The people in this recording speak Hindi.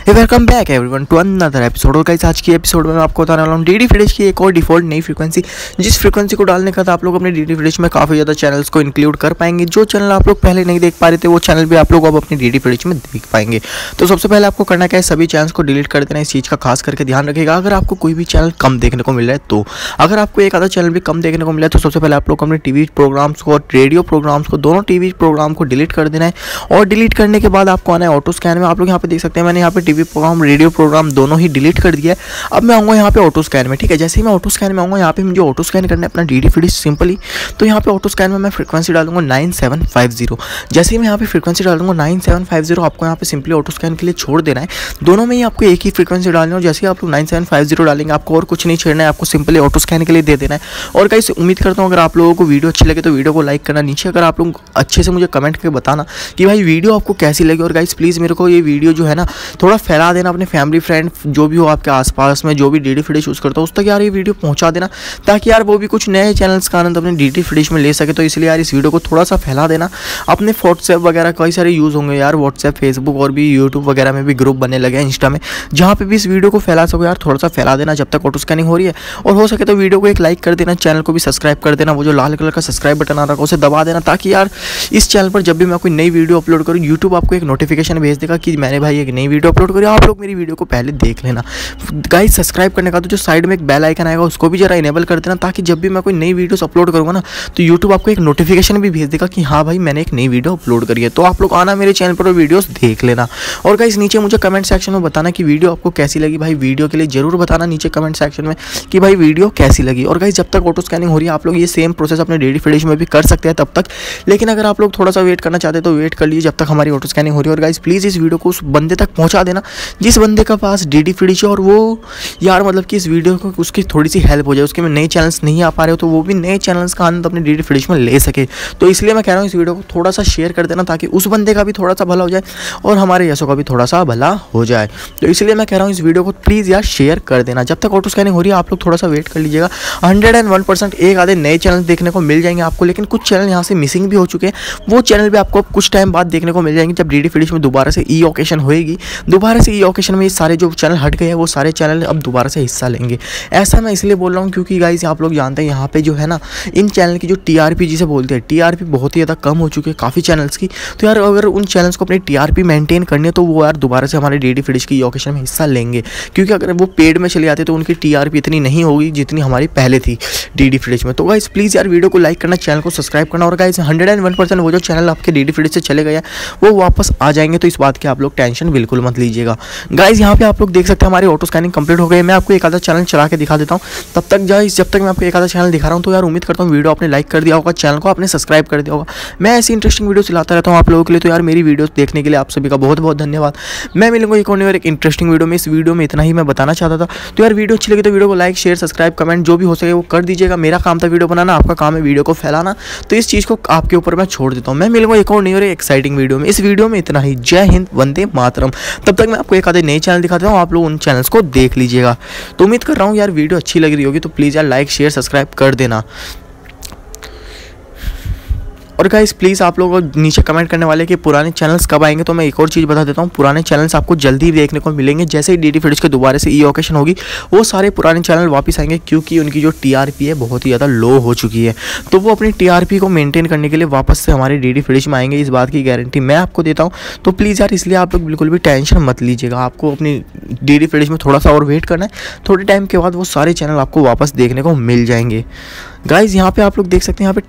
Welcome back everyone to another episode. और गाइस आज की एपिसोड में मैं आपको बताने वाला हूँ डीडी फ्री डिश की एक और डिफॉल्ट नई फ्रीक्वेंसी, जिस फ्रीक्वेंसी को डालने का था आप लोग अपने डीडी फ्री डिश में काफ़ी ज़्यादा चैनल्स को इंक्लूड कर पाएंगे। जो चैनल आप लोग पहले नहीं देख पा रहे थे वो चैनल भी आप लोग अब अपनी डीडी फ्री डिश में देख पाएंगे। तो सबसे पहले आपको करना क्या है, सभी चैनल्स को डिलीट कर देना। इस चीज़ का खास करके ध्यान रखिएगा। अगर आपको कोई भी चैनल कम देखने को मिल रहा है तो अगर आपको एक आधा चैनल भी कम देखने को मिला है तो सबसे पहले आप लोग अपने टीवी प्रोग्राम्स को और रेडियो प्रोग्राम्स को, दोनों टीवी प्रोग्राम को डिलीट कर देना है। और डिलीट करने के बाद आपको आना है ऑटो स्कैन में। आप लोग यहाँ पे देख सकते हैं मैंने यहाँ पे टीवी प्रोग्राम रेडियो प्रोग्राम दोनों ही डिलीट कर दिया है। अब मैं आऊँगा यहाँ पे ऑटो स्कैन में। ठीक है, जैसे ही मैं ऑटो स्कैन में आऊँगा यहाँ पे मुझे ऑटो स्कैन करना है अपना डीडी फ्री डिश सिंपली। तो यहाँ पे ऑटो स्कैन में मैं फ्रीक्वेंसी डालूंगा 9750। जैसे ही मैं यहाँ पे फ्रीक्वेंसी डालूंगा 9750, आपको यहाँ पे सिंपली ऑटो स्कैन के लिए छोड़ देना है। दोनों में ही आपको एक ही फ्रीक्वेंसी डालनी है। जैसे ही आप लोग 9750 डालेंगे आपको और कुछ नहीं छेड़ना है, आपको सिंपली ऑटो स्कैन के लिए दे देना है। और गाइस उम्मीद करता हूँ अगर आप लोगों को वीडियो अच्छी लगे तो वीडियो को लाइक करना। नीचे अगर आप लोग अच्छे से मुझे कमेंट करके बताना कि भाई वीडियो आपको कैसी लगी। और गाइस प्लीज़ मेरे को ये वीडियो जो है ना थोड़ा फैला देना, अपने फैमिली फ्रेंड जो भी हो आपके आसपास में जो भी डीडी फ्री डिश यूज़ करता हो उस तक यार ये वीडियो पहुंचा देना, ताकि यार वो भी कुछ नए चैनल्स का आनंद अपने डीडी फ्री डिश में ले सके। तो इसलिए यार इस वीडियो को थोड़ा सा फैला देना। अपने व्हाट्सएप वगैरह कई सारे यूज़ होंगे यार, व्हाट्सएप, फेसबुक और भी यूट्यूब वगैरह में भी ग्रुप बनने लगे हैं, इंस्टा में, जहाँ पे भी इस वीडियो को फैला सको यार थोड़ा सा फैला देना जब तक ऑटो स्कैनिंग हो रही है। और हो सके तो वीडियो को एक लाइक कर देना, चैनल को भी सब्सक्राइब कर देना। वो जो लाल कलर का सब्सक्राइब बटन आ रहा है उसे दबा देना, ताकि यार इस चैनल पर जब भी मैं कोई नई वीडियो अपलोड करूँ यूट्यूब आपको एक नोटिफिकेशन भेज देगा कि मैंने भाई एक नई वीडियो अपलोड करी, आप लोग मेरी वीडियो को पहले देख लेना। गाइस सब्सक्राइब करने का तो जो साइड में एक बेल आइकन आएगा उसको भी जरा इनेबल कर देना, ताकि जब भी मैं कोई नई वीडियोस अपलोड करूँगा ना तो यूट्यूब आपको एक नोटिफिकेशन भी भेज देगा कि हाँ भाई मैंने एक नई वीडियो अपलोड करी है। तो आप लोग आना मेरे चैनल पर वीडियोस देख लेना। और गाइस नीचे मुझे कमेंट सेक्शन में बताना कि वीडियो आपको कैसी लगी। भाई वीडियो के लिए जरूर बताना नीचे कमेंट सेक्शन में कि भाई वीडियो कैसी लगी। और गाइस जब तक ऑटो स्कैनिंग हो रही है आप लोग ये सेम प्रोसेस अपने डीडी फ्री डिश में भी कर सकते हैं तब तक। लेकिन अगर आप लोग थोड़ा सा वेट करना चाहते हैं तो वेट कर लीजिए जब तक हमारी ऑटो स्कैनिंग हो रही है। और गाइस प्लीज़ इस वीडियो को उस बंदे तक पहुँचा देना जिस बंदे का पास डीडी फ्री डिश है, और वो यार मतलब कि इस वीडियो को उसकी थोड़ी सी हेल्प हो जाए, उसके में नए चैनल्स नहीं आ पा रहे हो तो वो भी नए चैनल्स का आनंद अपने डीडी फ्री डिश में ले सके। तो इसलिए मैं कह रहा हूँ इस वीडियो को थोड़ा सा शेयर कर देना, ताकि उस बंदे का भी थोड़ा सा भला हो जाए और हमारे यशों का भी थोड़ा सा भला हो जाए। तो इसलिए मैं कह रहा हूँ इस वीडियो को प्लीज़ यार शेयर कर देना। जब तक ऑटो स्कैनिंग हो रही है आप लोग थोड़ा सा वेट कर लीजिएगा। 101% एक आधे नए चैनल देखने को मिल जाएंगे आपको, लेकिन कुछ चैनल यहाँ से मिसिंग भी हो चुके हैं। वो चैनल भी आपको कुछ टाइम बाद देखने को मिल जाएंगे जब डीडी फ्री डिश में दोबारा से ई ऑकेशन होएगी। दोबारा से ई ऑकेशन में ये सारे जो चैनल हट गए हैं वो सारे चैनल अब दोबारा से हिस्सा लेंगे। ऐसा मैं इसलिए बोल रहा हूँ क्योंकि गाइस आप लोग जानते हैं यहाँ पे जो है ना इन चैनल की जो टीआरपी जिसे बोलते हैं, टीआरपी बहुत ही ज़्यादा कम हो चुकी है काफ़ी चैनल्स की। तो यार अगर उन चैनल्स को अपनी टीआरपी मेंटेन करनी है तो वो यार दोबारा से हमारे डीडी फ्री डिश की ई ऑकेशन में हिस्सा लेंगे, क्योंकि अगर वो पेड में चले जाते तो उनकी टीआरपी इतनी नहीं होगी जितनी हमारी पहले थी डीडी फ्री डिश में। तो गाइस प्लीज़ यार वीडियो को लाइक करना, चैनल को सब्सक्राइब करना। और गाइस 101% वो जो चैनल आपके डीडी फ्री डिश से चले गए वो वापस आ जाएंगे, तो इस बात की आप लोग टेंशन बिल्कुल मत लीजिएगा। गाइस यहाँ पे आप लोग देख सकते हैं हमारी ऑटो स्कैनिंग कंप्लीट हो गई है। मैं आपको एक आधा चैनल चला के दिखा देता हूँ। तब तक जब तक मैं आपको एक आधा चैनल दिखा रहा हूँ तो यार उम्मीद करता हूँ वीडियो आपने लाइक कर दिया होगा, चैनल को आपने सब्सक्राइब कर दिया होगा। मैं ऐसी इंटरेस्टिंग वीडियो चलाता रहता हूँ आप लोगों के लिए। तो यार मेरी वीडियो देखने के लिए आप सभी का बहुत बहुत धन्यवाद। मैं मिलूंगा एक और एक इंटरेस्टिंग वीडियो में। इस वीडियो में इतना ही मैं बताना चाहता था। तो यार वीडियो अच्छी लगी तो वीडियो को लाइक, शेयर, सब्सक्राइब, कमेंट जो भी हो सके वो कर दीजिएगा। मेरा काम था वीडियो बनाना, आपका काम है वीडियो को फैलाना। तो इस चीज़ को आपके ऊपर मैं छोड़ देता हूँ। मैं मिलूंगा एक और नई और एक्साइटिंग वीडियो में। इस वीडियो में इतना ही। जय हिंद, वंदे मातरम। तब तक मैं आपको एक आधे नए चैनल दिखाता हूँ, आप लोग उन चैनल्स को देख लीजिएगा। तो उम्मीद कर रहा हूँ यार वीडियो अच्छी लग रही होगी, तो प्लीज़ यार लाइक, शेयर, सब्सक्राइब कर देना। और गाइस प्लीज़ आप लोग नीचे कमेंट करने वाले कि पुराने चैनल्स कब आएंगे, तो मैं एक और चीज़ बता देता हूँ। पुराने चैनल्स आपको जल्दी देखने को मिलेंगे। जैसे ही डीडी फ्री डिश के दोबारा से ई ऑकेशन होगी वो सारे पुराने चैनल वापस आएंगे, क्योंकि उनकी जो टीआरपी है बहुत ही ज़्यादा लो हो चुकी है। तो वो अपनी टीआरपी को मेंटेन करने के लिए वापस से हमारे डीडी फ्री डिश में आएंगे, इस बात की गारंटी मैं आपको देता हूँ। तो प्लीज़ यार इसलिए आप लोग बिल्कुल भी टेंशन मत लीजिएगा। आपको अपनी डीडी फ्री डिश में थोड़ा सा और वेट करना है। थोड़े टाइम के बाद वो सारे चैनल आपको वापस देखने को मिल जाएंगे। गाइज़ यहाँ पे आप लोग देख सकते हैं यहाँ पे